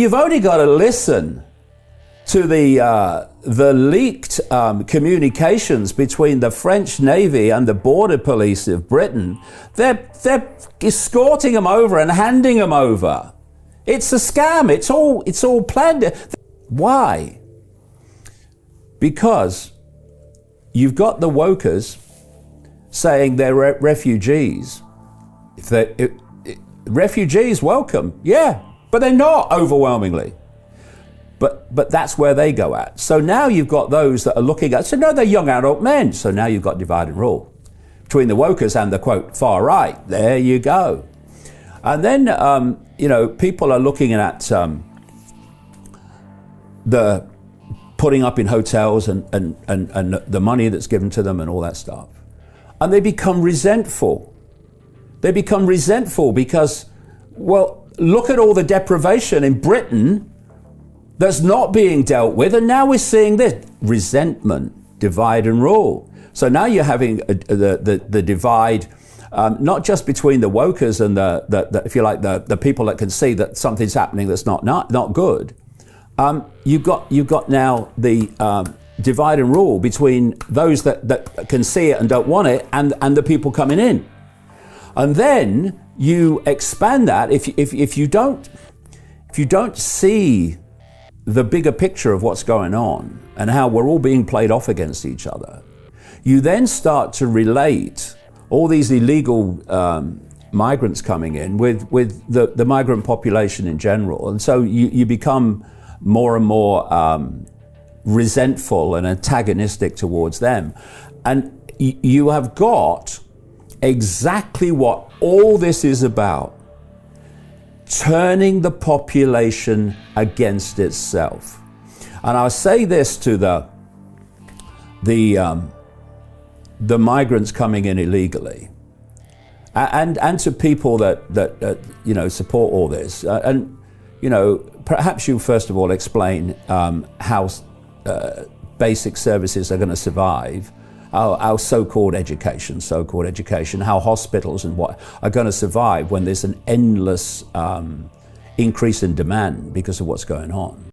You've only got to listen to the leaked communications between the French Navy and the border police of Britain. They're escorting them over and handing them over. It's a scam. It's all planned. Why? Because you've got the wokers saying they're refugees. Refugees, welcome. Yeah, but they're not overwhelmingly. But that's where they go at. So now you've got those that are looking at, so no, they're young adult men. So now you've got divide and rule between the wokers and the, quote, far right. There you go. And then, people are looking at the putting up in hotels and the money that's given to them and all that stuff. And they become resentful. They become resentful because, well, look at all the deprivation in Britain that's not being dealt with, and now we're seeing this resentment, divide and rule. So now you're having the divide, not just between the wokers and the if you like the people that can see that something's happening that's not good. You've got now the divide and rule between those that can see it and don't want it, and the people coming in. And then you expand that if you don't see the bigger picture of what's going on and how we're all being played off against each other, you then start to relate all these illegal migrants coming in with the migrant population in general. And so you become more and more resentful and antagonistic towards them. And you have got exactly what all this is about: turning the population against itself. And I'll say this to the migrants coming in illegally, and to people that support all this. Perhaps you first of all explain how basic services are going to survive. Our so-called education, how hospitals and what are going to survive when there's an endless increase in demand because of what's going on.